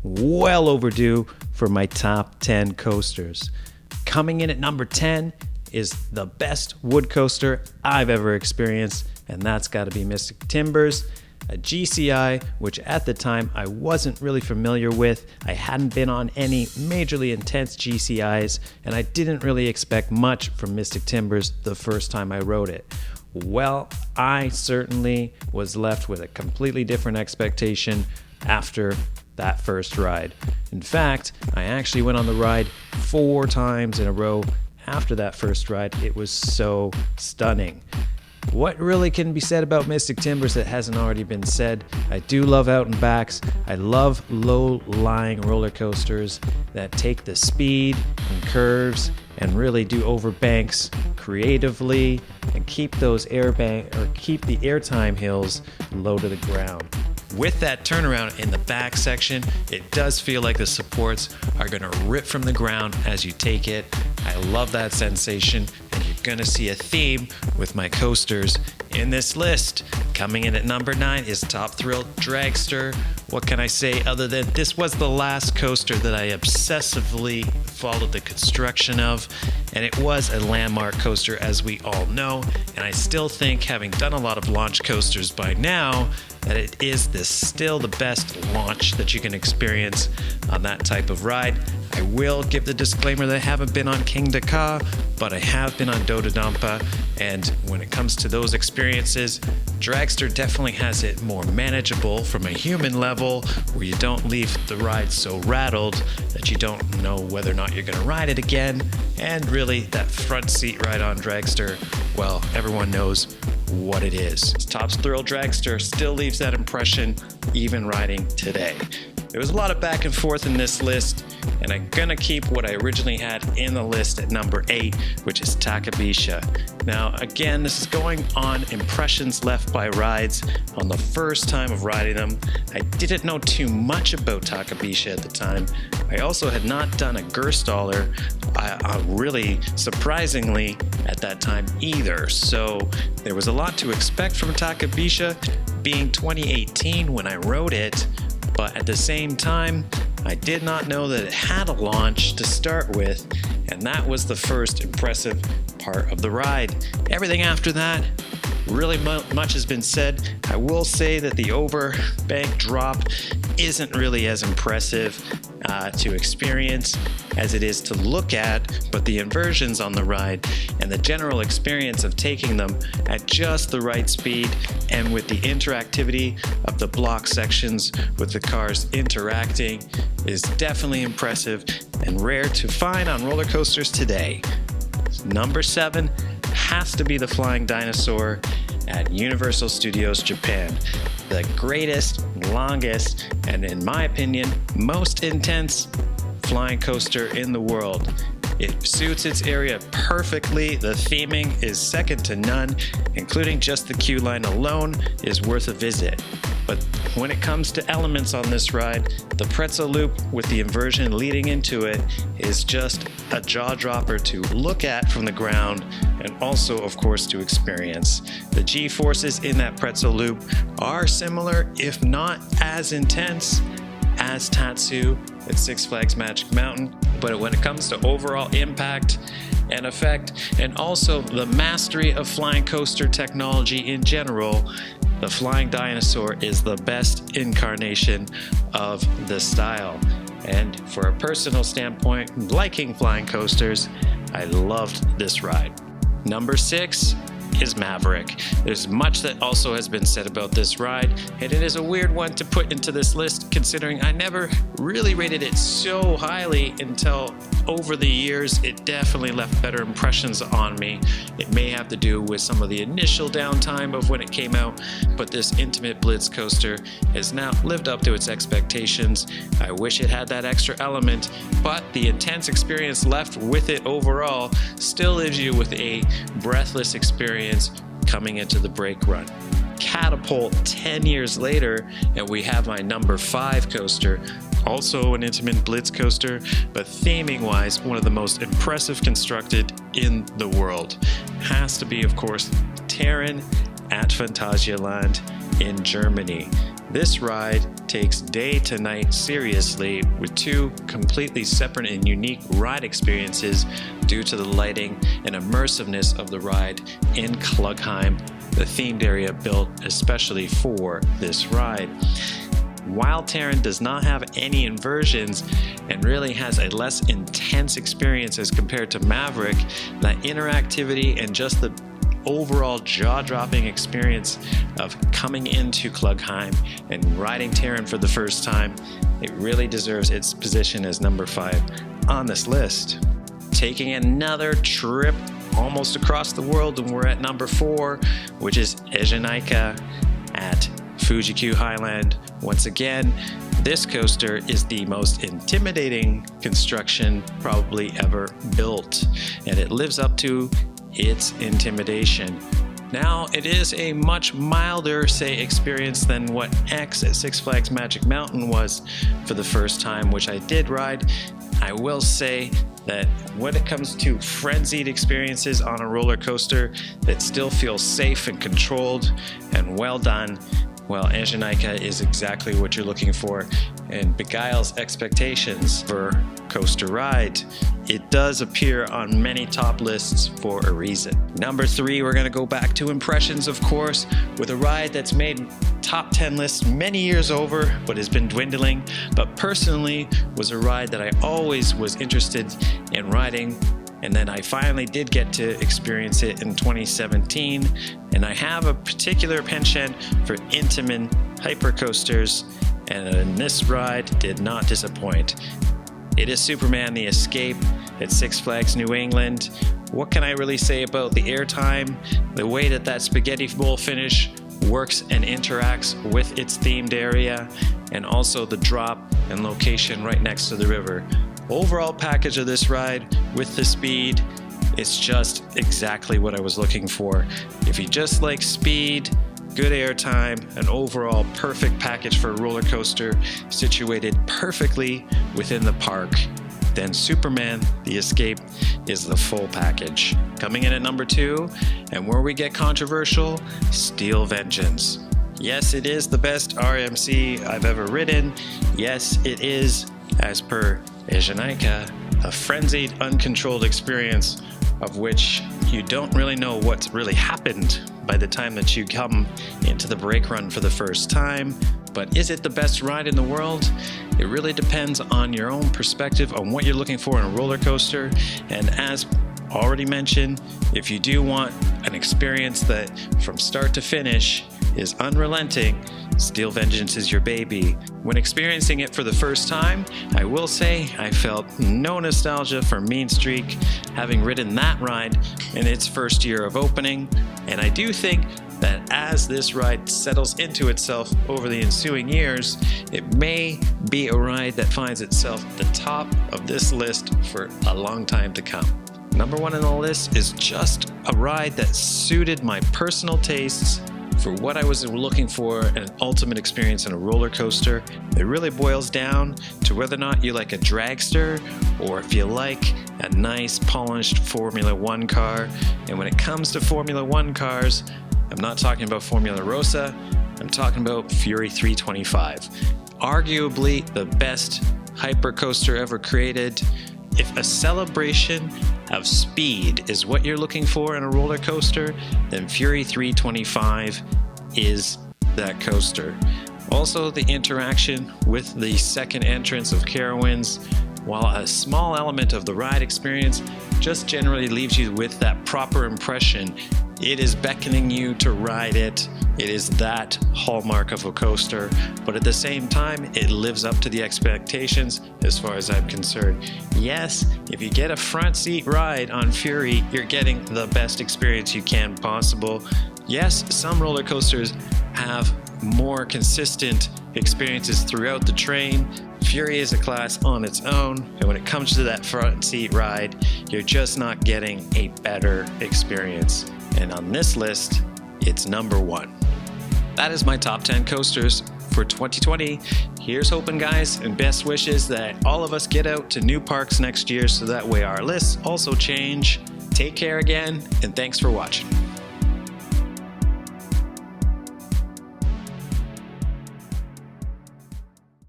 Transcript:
well overdue for my top 10 coasters. Coming in at number 10 is the best wood coaster I've ever experienced, and that's got to be Mystic Timbers, a GCI, which at the time I wasn't really familiar with. I hadn't been on any majorly intense GCIs, and I didn't really expect much from Mystic Timbers the first time I rode it. Well, I certainly was left with a completely different expectation after that first ride. In fact, I actually went on the ride 4 times in a row after that first ride. It was so stunning. What really can be said about Mystic Timbers that hasn't already been said? I do love out and backs. I love low-lying roller coasters that take the speed and curves and really do over banks creatively and keep those keep the airtime hills low to the ground. With that turnaround in the back section, it does feel like the supports are going to rip from the ground as you take it. I love that sensation, and you're going to see a theme with my coasters in this list. Coming in at number 9 is Top Thrill Dragster. What can I say other than this was the last coaster that I obsessively followed the construction of, and it was a landmark coaster, as we all know, and I still think, having done a lot of launch coasters by now, that it is still the best launch that you can experience on that type of ride. I will give the disclaimer that I haven't been on King Dakar, but I have been on Dododampa, and when it comes to those experiences, Dragster definitely has it more manageable from a human level, where you don't leave the ride so rattled that you don't know whether or not you're going to ride it again. And really, that front seat ride on Dragster, well, everyone knows what it is. Top Thrill Dragster still leaves that impression even riding today. There was a lot of back and forth in this list, and I'm gonna keep what I originally had in the list at number 8, which is Takabisha. Now, again, this is going on impressions left by rides on the first time of riding them. I didn't know too much about Takabisha at the time. I also had not done a Gerstaller, really surprisingly, at that time either. So there was a lot to expect from Takabisha, being 2018 when I rode it. But at the same time, I did not know that it had a launch to start with, and that was the first impressive part of the ride. Everything after that, really much has been said. I will say that the overbank drop isn't really as impressive to experience as it is to look at, but the inversions on the ride and the general experience of taking them at just the right speed and with the interactivity of the block sections with the cars interacting is definitely impressive and rare to find on roller coasters today. Number 7 has to be the Flying Dinosaur at Universal Studios Japan. The greatest, longest, and in my opinion, most intense flying coaster in the world. It suits its area perfectly. The theming is second to none, including just the queue line alone is worth a visit. But when it comes to elements on this ride, the pretzel loop with the inversion leading into it is just a jaw dropper to look at from the ground and also, of course, to experience. The G-forces in that pretzel loop are similar, if not as intense, as Tatsu at Six Flags Magic Mountain, but when it comes to overall impact and effect, and also the mastery of flying coaster technology in general, the Flying Dinosaur is the best incarnation of the style. And for a personal standpoint, liking flying coasters, I loved this ride. Number 6 is Maverick. There's much that also has been said about this ride, and it is a weird one to put into this list considering I never really rated it so highly until over the years. It definitely left better impressions on me. It may have to do with some of the initial downtime of when it came out, but this intimate blitz coaster has now lived up to its expectations. I wish it had that extra element, but the intense experience left with it overall still leaves you with a breathless experience coming into the brake run. Catapult 10 years later, and we have my number 5 coaster, also an intimate blitz coaster, but theming wise, one of the most impressive constructed in the world. Has to be, of course, Terran at Phantasialand in Germany. This ride takes day to night seriously with two completely separate and unique ride experiences due to the lighting and immersiveness of the ride in Klugheim, the themed area built especially for this ride. While Terran does not have any inversions and really has a less intense experience as compared to Maverick, that interactivity and just the overall jaw-dropping experience of coming into Klugheim and riding Terran for the first time, it really deserves its position as number 5 on this list. Taking another trip almost across the world, and we're at number 4, which is Ajanaika at Fuji-Q Highland. Once again, this coaster is the most intimidating construction probably ever built, and it lives up to its intimidation. Now, it is a much milder, experience than what X at Six Flags Magic Mountain was for the first time, which I did ride. I will say that when it comes to frenzied experiences on a roller coaster that still feels safe and controlled and well done, well, Ajanaika is exactly what you're looking for and beguiles expectations for coaster ride. It does appear on many top lists for a reason. Number 3, we're going to go back to impressions, of course, with a ride that's made top 10 lists many years over, but has been dwindling, but personally was a ride that I always was interested in riding. And then I finally did get to experience it in 2017, and I have a particular penchant for Intamin hypercoasters, and this ride did not disappoint. It is Superman the Escape at Six Flags New England. What can I really say about the airtime? The way that spaghetti bowl finish works and interacts with its themed area, and also the drop and location right next to the river. Overall package of this ride with the speed, it's just exactly what I was looking for. If you just like speed, good airtime, an overall perfect package for a roller coaster situated perfectly within the park, then Superman the Escape is the full package. Coming in at number 2, and where we get controversial, Steel Vengeance. Yes, it is the best RMC I've ever ridden. Yes, it is, as per Ajanaika, a frenzied, uncontrolled experience of which you don't really know what's really happened by the time that you come into the brake run for the first time. But is it the best ride in the world? It really depends on your own perspective on what you're looking for in a roller coaster. And as already mentioned, if you do want an experience that from start to finish is unrelenting, Steel Vengeance is your baby. When experiencing it for the first time, I will say I felt no nostalgia for Mean Streak, having ridden that ride in its first year of opening, and I do think that as this ride settles into itself over the ensuing years, it may be a ride that finds itself at the top of this list for a long time to come. Number 1 on the list is just a ride that suited my personal tastes for what I was looking for in an ultimate experience in a roller coaster. It really boils down to whether or not you like a dragster or if you like a nice polished Formula 1 car. And when it comes to Formula 1 cars, I'm not talking about Formula Rossa, I'm talking about Fury 325. Arguably the best hypercoaster ever created. If a celebration of speed is what you're looking for in a roller coaster, then Fury 325 is that coaster. Also, the interaction with the second entrance of Carowinds, while a small element of the ride experience, just generally leaves you with that proper impression. It is beckoning you to ride it. It is that hallmark of a coaster, but at the same time, it lives up to the expectations as far as I'm concerned. Yes, if you get a front seat ride on Fury, you're getting the best experience you can possible. Yes, some roller coasters have more consistent experiences throughout the train. Fury is a class on its own, and when it comes to that front seat ride, you're just not getting a better experience. And on this list, it's number 1. That is my top 10 coasters for 2020. Here's hoping, guys, and best wishes that all of us get out to new parks next year so that way our lists also change. Take care again, and thanks for watching.